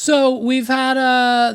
So we've had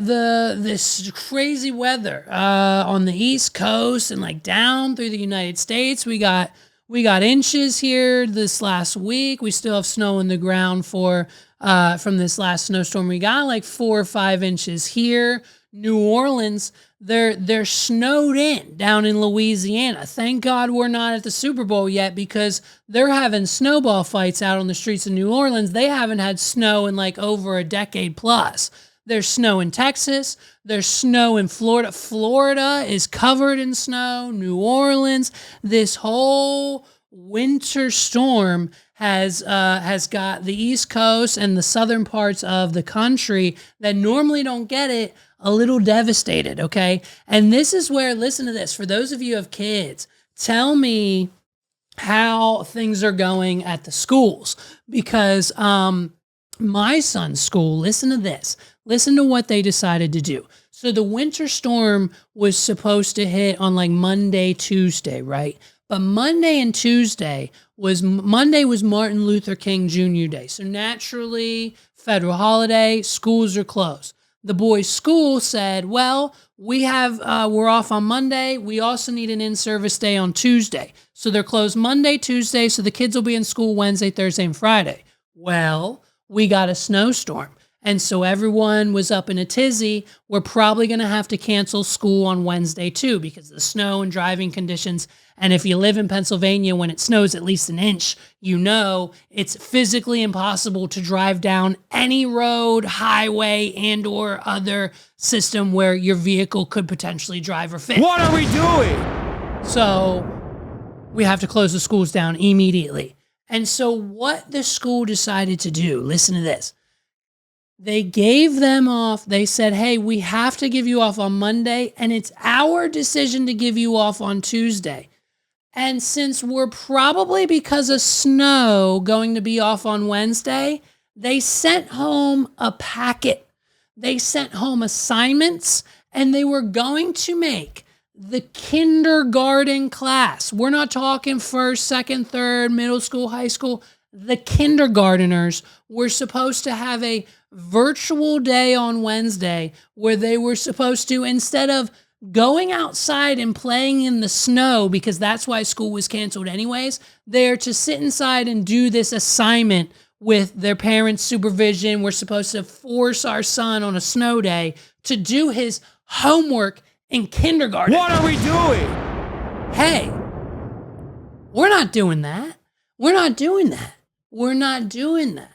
this crazy weather on the East Coast and like down through the United States. We got inches here this last week. We still have snow in the ground for from this last snowstorm. We got like 4 or 5 inches here. New Orleans, they're snowed in down in Louisiana. Thank God we're not at the Super Bowl yet because they're having snowball fights out on the streets of New Orleans. They haven't had snow in like over a decade plus. There's snow in Texas. There's snow in Florida. Florida is covered in snow. New Orleans, this whole winter storm has got the East Coast and the southern parts of the country that normally don't get it a little devastated, okay? And this is where, listen to this, for those of you who have kids, tell me how things are going at the schools because my son's school, listen to this, listen to what they decided to do. So the winter storm was supposed to hit on like Monday, Tuesday, right? But Monday and Tuesday Monday was Martin Luther King Jr. Day. So naturally, federal holiday, schools are closed. The boys' school said, well, we're off on Monday. We also need an in-service day on Tuesday. So they're closed Monday, Tuesday, so the kids will be in school Wednesday, Thursday, and Friday. Well, we got a snowstorm. And so everyone was up in a tizzy. We're probably going to have to cancel school on Wednesday too because of the snow and driving conditions. And if you live in Pennsylvania, when it snows at least an inch, you know it's physically impossible to drive down any road, highway, and or other system where your vehicle could potentially drive or fit. What are we doing? So we have to close the schools down immediately. And so what the school decided to do, listen to this. They gave them off. They said, hey, we have to give you off on Monday, and it's our decision to give you off on Tuesday. And since we're probably, because of snow, going to be off on Wednesday, they sent home a packet. They sent home assignments, and they were going to make the kindergarten class. We're not talking first, second, third, middle school, high school. The kindergarteners were supposed to have a virtual day on Wednesday where they were supposed to, instead of going outside and playing in the snow, because that's why school was canceled anyways, they're to sit inside and do this assignment with their parents' supervision. We're supposed to force our son on a snow day to do his homework in kindergarten. What are we doing? Hey, we're not doing that. We're not doing that. We're not doing that.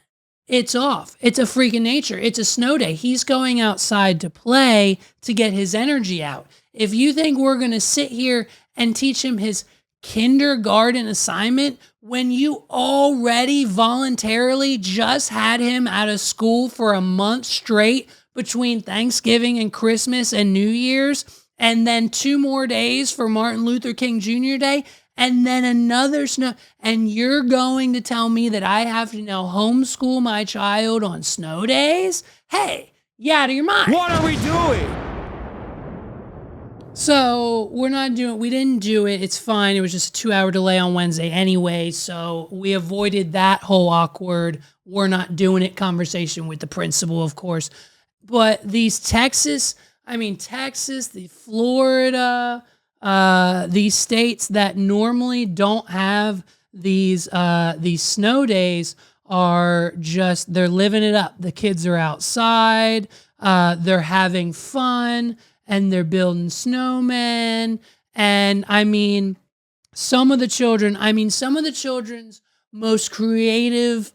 It's off. It's a freak of nature. It's a snow day. He's going outside to play to get his energy out. If you think we're going to sit here and teach him his kindergarten assignment when you already voluntarily just had him out of school for a month straight between Thanksgiving and Christmas and New Year's, and then 2 more days for Martin Luther King Jr. Day, and then another snow, and you're going to tell me that I have to now homeschool my child on snow days? Hey, you out of your mind. What are we doing? So we didn't do it. It's fine. It was just a 2-hour delay on Wednesday anyway. So we avoided that whole awkward, we're not doing it conversation with the principal, of course. But these Texas, the Florida, these states that normally don't have these snow days are just, they're living it up. The kids are outside, they're having fun, and they're building snowmen. And some of the children's most creative,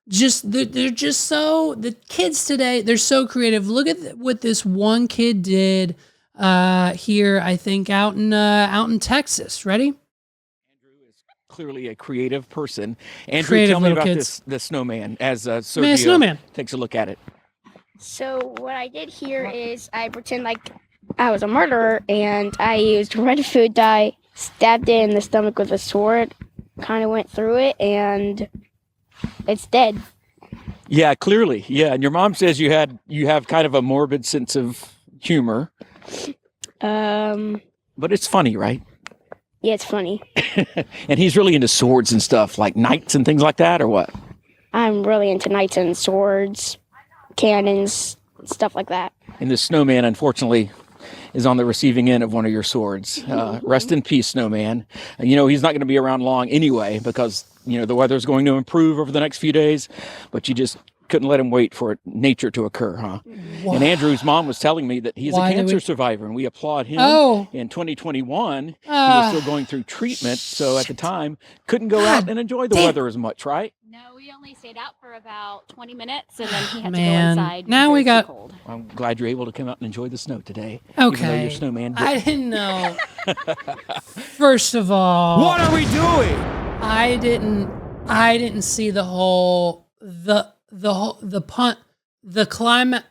they're just so, the kids today, they're so creative. Look at what this one kid did here, I think out in Texas. Ready? Andrew is clearly a creative person. Andrew, Creative tell me little about kids. the snowman as Sergio snowman. takes a look at it. So what I did here is I pretend like I was a murderer, and I used red food dye, stabbed it in the stomach with a sword, kind of went through it, and it's dead. Yeah, clearly. Yeah, and your mom says you have kind of a morbid sense of humor. But it's funny, right? Yeah, it's funny. And he's really into swords and stuff, like knights and things like that, or what? I'm really into knights and swords, cannons, stuff like that. And the snowman, unfortunately, is on the receiving end of one of your swords. Rest in peace, snowman. You know, he's not going to be around long anyway because, you know, the weather's going to improve over the next few days, but you just couldn't let him wait for nature to occur, huh? Wow. And Andrew's mom was telling me that he's Why a did cancer we- survivor, and we applaud him. Oh. In 2021, he was still going through treatment, so at the time, couldn't go out and enjoy the weather as much, right? No, we only stayed out for about 20 minutes, and then he had Man. to go inside. Now because we it was got- too cold. I'm glad you're able to come out and enjoy the snow today. Even though Okay. your snowman I didn't. didn't know. First of all, What are we doing? I didn't see the whole the climate.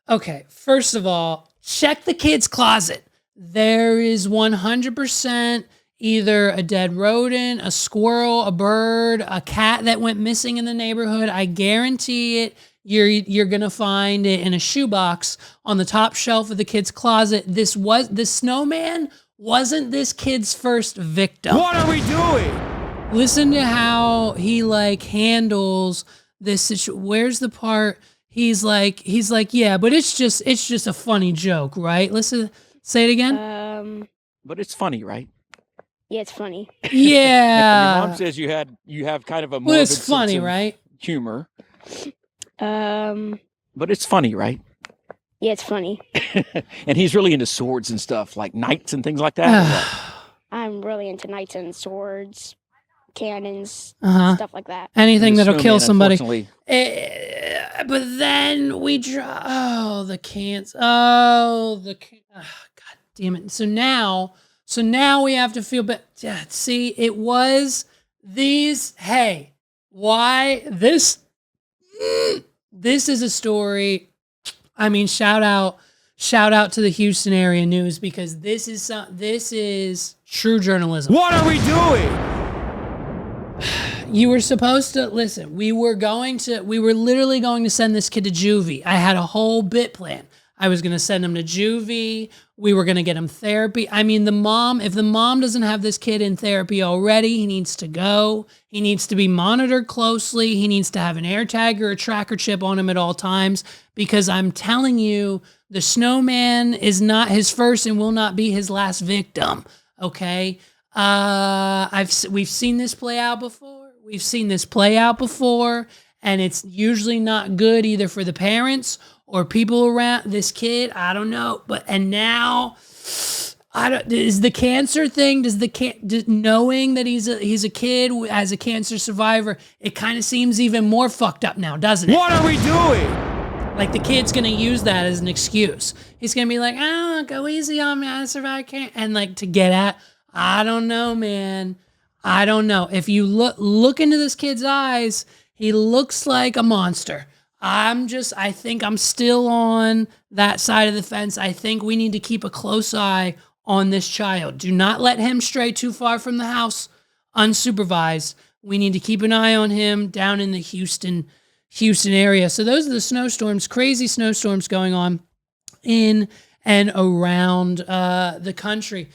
Okay, first of all, check the kid's closet. There is 100% either a dead rodent, a squirrel, a bird, a cat that went missing in the neighborhood. I guarantee it. You're gonna find it in a shoebox on the top shelf of the kid's closet. The snowman wasn't this kid's first victim. What are we doing? Listen to how he like handles this situation. Where's the part he's like, yeah, but it's just a funny joke, right? Listen, say it again. But it's funny, right? Yeah, it's funny. And your Yeah. mom says you have kind of a Well, morbid it's funny, sense of right? humor. Um, But it's funny, right? yeah, it's funny. And he's really into swords and stuff, like knights and things like that. or what? I'm really into knights and swords, cannons, Uh-huh. stuff like that. Anything And the that'll kill snowman, somebody. unfortunately, But then we draw. God damn it. So now we have to feel bad. Yeah, see, it was these. Hey, why this? This is a story. I mean, shout out to the Houston area news because this is true journalism. What are we doing? You were supposed to listen. We were literally going to send this kid to juvie. I had a whole bit plan. I was going to send him to juvie. We were going to get him therapy. I mean, if the mom doesn't have this kid in therapy already, he needs to go. He needs to be monitored closely. He needs to have an air tag or a tracker chip on him at all times because I'm telling you, the snowman is not his first and will not be his last victim. Okay. We've seen this play out before. And it's usually not good either for the parents or people around this kid. I don't know, and now is the cancer thing? Knowing that he's a kid as a cancer survivor, it kind of seems even more fucked up now, doesn't it? What are we doing? Like the kid's gonna use that as an excuse. He's gonna be like, "Oh, go easy on me. I survived cancer," and like to get at. I don't know, man. I don't know. If you look into this kid's eyes, he looks like a monster. I think I'm still on that side of the fence. I think we need to keep a close eye on this child. Do not let him stray too far from the house unsupervised. We need to keep an eye on him down in the Houston area. So those are the snowstorms, crazy snowstorms going on in and around the country.